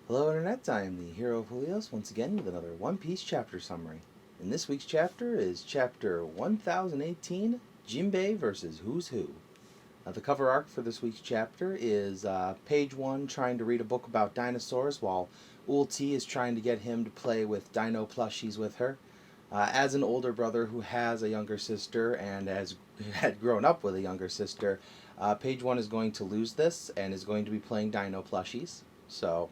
Hello Internet, I am the Hero of Helios once again with another One Piece chapter summary. And this week's chapter is chapter 1018, Jinbe versus Who's Who. The cover art for this week's chapter is page 1 trying to read a book about dinosaurs while Ulti is trying to get him to play with dino plushies with her. As an older brother who has a younger sister and had grown up with a younger sister, page 1 is going to lose this and is going to be playing dino plushies. So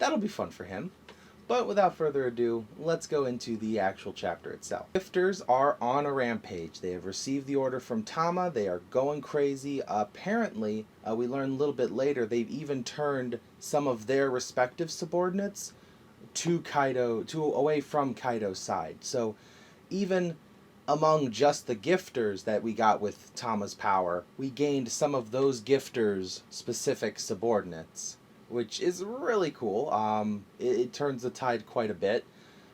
that'll be fun for him. But without further ado, let's go into the actual chapter itself. Gifters are on a rampage. They have received the order from Tama. They are going crazy. Apparently, we learn a little bit later, they've even turned some of their respective subordinates to Kaido, away from Kaido's side. So even among just the gifters that we got with Tama's power, we gained some of those gifters' specific subordinates, which is really cool. It turns the tide quite a bit.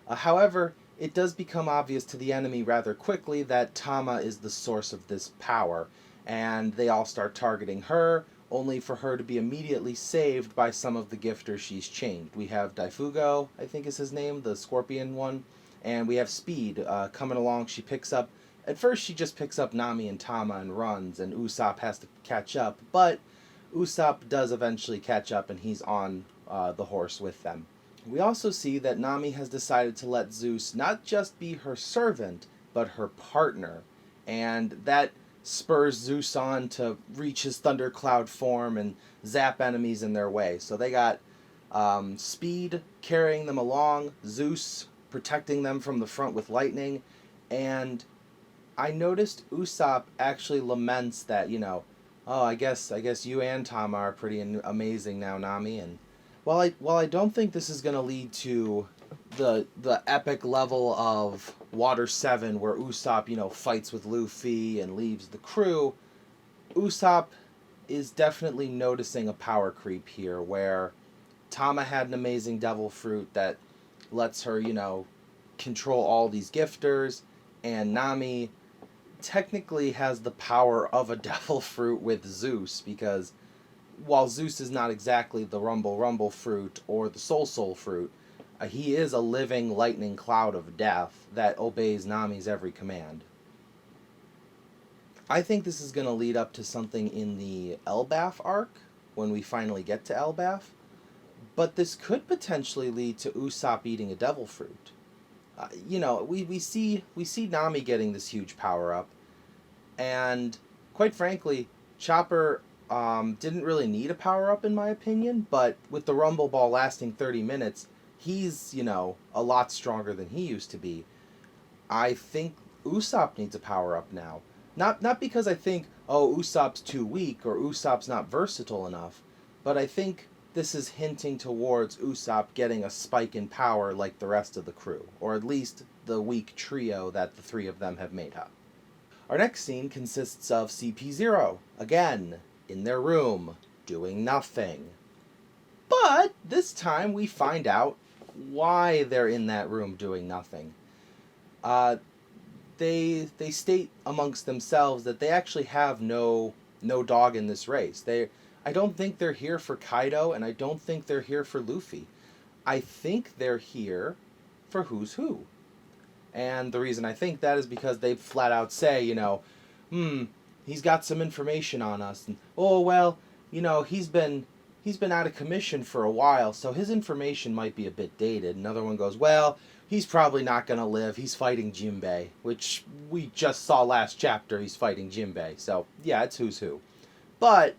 However, it does become obvious to the enemy rather quickly that Tama is the source of this power, and they all start targeting her, only for her to be immediately saved by some of the gifters she's chained. We have Daifugo, I think is his name, the scorpion one, and we have Speed coming along. At first she just picks up Nami and Tama and runs, and Usopp has to catch up, but Usopp does eventually catch up and he's on the horse with them. We also see that Nami has decided to let Zeus not just be her servant, but her partner, and that spurs Zeus on to reach his thundercloud form and zap enemies in their way. So they got Speed carrying them along, Zeus protecting them from the front with lightning, and I noticed Usopp actually laments that, oh, I guess you and Tama are pretty amazing now, Nami. And while I don't think this is going to lead to the epic level of Water 7 where Usopp, fights with Luffy and leaves the crew, Usopp is definitely noticing a power creep here where Tama had an amazing devil fruit that lets her, control all these gifters, and Nami technically has the power of a devil fruit with Zeus, because while Zeus is not exactly the Rumble fruit or the Soul fruit, he is a living lightning cloud of death that obeys Nami's every command. I think this is going to lead up to something in the Elbaf arc, when we finally get to Elbaf, but this could potentially lead to Usopp eating a devil fruit. We see Nami getting this huge power up, and quite frankly, Chopper didn't really need a power up in my opinion, but with the Rumble Ball lasting 30 minutes, he's, a lot stronger than he used to be. I think Usopp needs a power up now. Not because I think, oh, Usopp's too weak or Usopp's not versatile enough, but I think this is hinting towards Usopp getting a spike in power like the rest of the crew, or at least the weak trio that the three of them have made up. Our next scene consists of CP0, again, in their room, doing nothing. But this time we find out why they're in that room doing nothing. They state amongst themselves that they actually have no dog in this race. I don't think they're here for Kaido, and I don't think they're here for Luffy. I think they're here for Who's Who. And the reason I think that is because they flat out say, he's got some information on us. And, oh, well, he's been out of commission for a while, so his information might be a bit dated. Another one goes, well, he's probably not going to live. He's fighting Jinbe, which we just saw last chapter. He's fighting Jinbe. So, yeah, it's Who's Who. But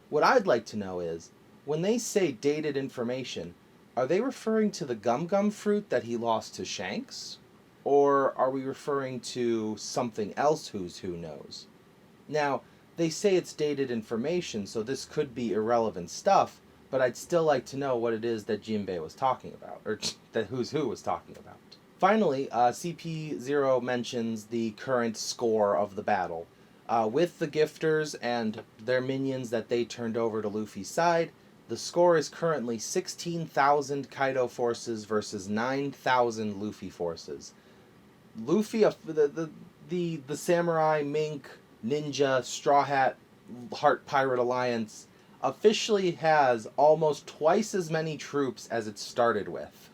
what I'd like to know is, when they say dated information, are they referring to the gum fruit that he lost to Shanks? Or are we referring to something else Who's Who knows? Now, they say it's dated information, so this could be irrelevant stuff, but I'd still like to know what it is that Jinbe was talking about, or that Who's Who was talking about. Finally, CP0 mentions the current score of the battle. With the gifters and their minions that they turned over to Luffy's side, the score is currently 16,000 Kaido forces versus 9,000 Luffy forces. Luffy, the Samurai, Mink, Ninja, Straw Hat, Heart Pirate Alliance, officially has almost twice as many troops as it started with.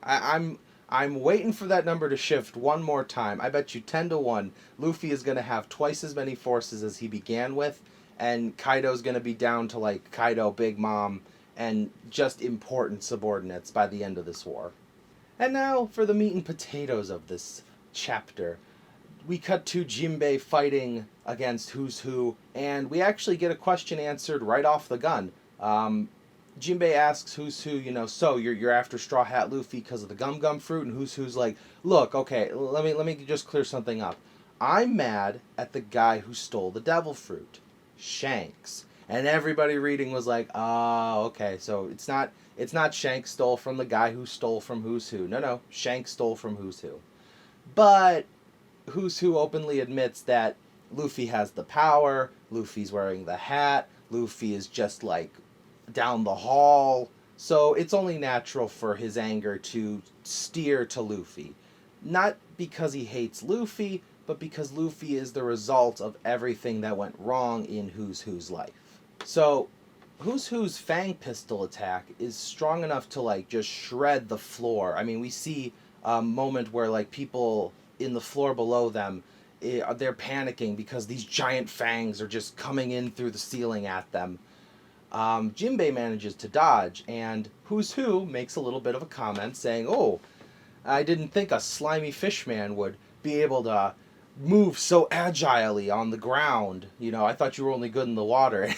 I'm waiting for that number to shift one more time. I bet you 10-1 Luffy is going to have twice as many forces as he began with, and Kaido's going to be down to like Kaido, Big Mom, and just important subordinates by the end of this war. And now for the meat and potatoes of this chapter. We cut to Jinbe fighting against Who's Who, and we actually get a question answered right off the gun. Jinbe asks Who's Who, so you're after Straw Hat Luffy because of the Gum Gum fruit, and Who's like, look, okay, let me just clear something up. I'm mad at the guy who stole the devil fruit, Shanks. And everybody reading was like, oh, okay, so it's not Shanks stole from the guy who stole from Who's Who. No, Shanks stole from Who's Who. But Who's Who openly admits that Luffy has the power, Luffy's wearing the hat, Luffy is just like down the hall, so it's only natural for his anger to steer to Luffy. Not because he hates Luffy, but because Luffy is the result of everything that went wrong in Who's Who's life. So, Who's Who's Fang Pistol attack is strong enough to like just shred the floor. I mean, we see a moment where like people in the floor below them, they're panicking because these giant fangs are just coming in through the ceiling at them. Jinbe manages to dodge, and Who's Who makes a little bit of a comment saying, oh, I didn't think a slimy fishman would be able to move so agilely on the ground. I thought you were only good in the water.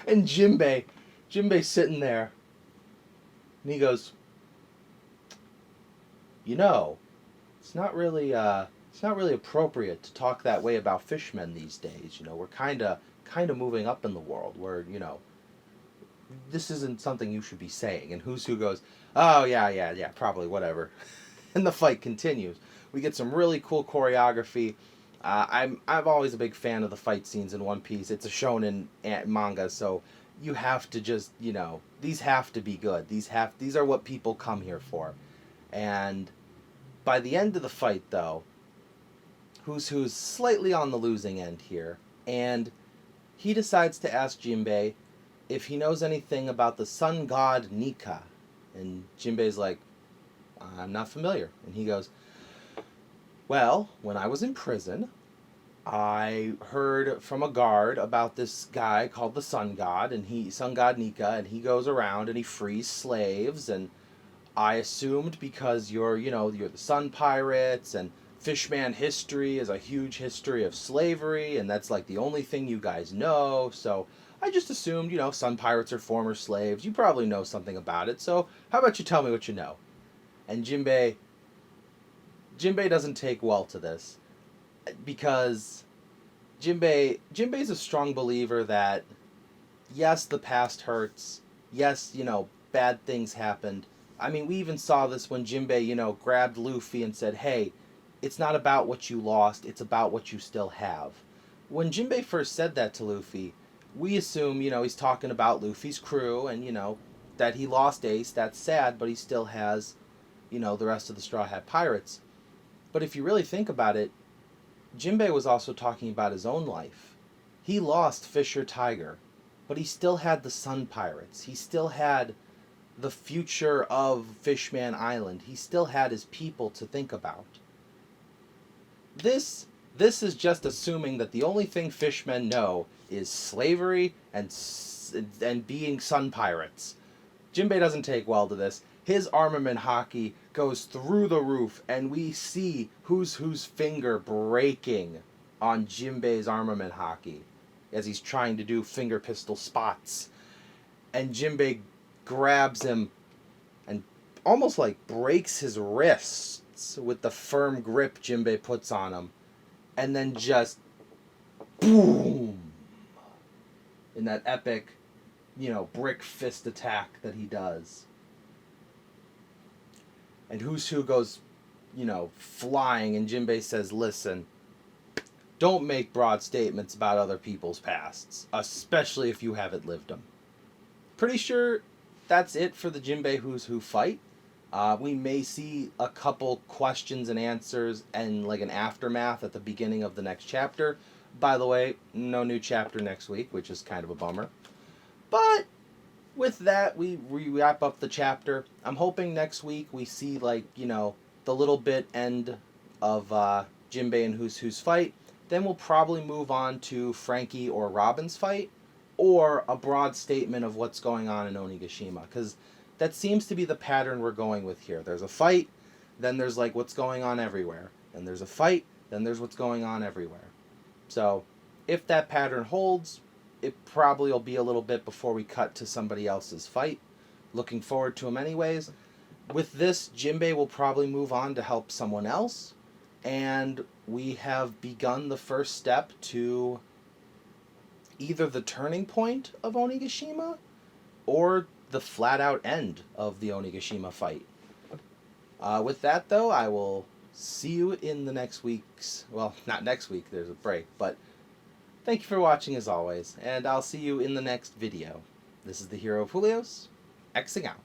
And Jinbe's sitting there, and he goes, it's not really appropriate to talk that way about fishmen these days. We're kind of moving up in the world. Where this isn't something you should be saying. And Who's Who goes, oh yeah, probably whatever. And the fight continues. We get some really cool choreography. I'm always a big fan of the fight scenes in One Piece. It's a shonen manga, so you have to just these have to be good. These are what people come here for. And by the end of the fight, though, Who's slightly on the losing end here, and he decides to ask Jinbe if he knows anything about the sun god Nika. And Jinbe's like, I'm not familiar. And he goes, well, when I was in prison, I heard from a guard about this guy called the sun god, and sun god Nika, and he goes around and he frees slaves, and I assumed because you're the sun pirates, and Fishman history is a huge history of slavery, and that's like the only thing you guys know, so I just assumed, sun pirates are former slaves. You probably know something about it, so how about you tell me what you know? And Jinbe doesn't take well to this, because Jinbe's a strong believer that, yes, the past hurts, yes, bad things happened. I mean, we even saw this when Jinbe, grabbed Luffy and said, hey, it's not about what you lost, it's about what you still have. When Jinbe first said that to Luffy, we assume, he's talking about Luffy's crew and, that he lost Ace. That's sad, but he still has, the rest of the Straw Hat Pirates. But if you really think about it, Jinbe was also talking about his own life. He lost Fisher Tiger, but he still had the Sun Pirates. He still had the future of Fishman Island. He still had his people to think about. This is just assuming that the only thing fishmen know is slavery and being sun pirates. Jinbe doesn't take well to this. His armament hockey goes through the roof, and we see Who's finger breaking on Jinbe's armament hockey as he's trying to do finger pistol spots. And Jinbe grabs him and almost like breaks his wrists with the firm grip Jinbe puts on him, and then just boom in that epic, brick fist attack that he does. And Who's Who goes, flying, and Jinbe says, listen, don't make broad statements about other people's pasts, especially if you haven't lived them. Pretty sure that's it for the Jinbe Who's Who fight. We may see a couple questions and answers and like an aftermath at the beginning of the next chapter. By the way, no new chapter next week, which is kind of a bummer. But with that, we wrap up the chapter. I'm hoping next week we see, like, the little bit end of Jinbe and Who's Who's fight. Then we'll probably move on to Frankie or Robin's fight, or a broad statement of what's going on in Onigashima, because that seems to be the pattern we're going with here. There's a fight, then there's like what's going on everywhere, and there's a fight, then there's what's going on everywhere. So if that pattern holds, it probably will be a little bit before we cut to somebody else's fight. Looking forward to them anyways. With this, Jinbe will probably move on to help someone else, and we have begun the first step to either the turning point of Onigashima or the flat out end of the Onigashima fight. With that, though, I will see you in the next week's... Well, not next week, there's a break, but thank you for watching as always, and I'll see you in the next video. This is the Hero of Julios, Xing out.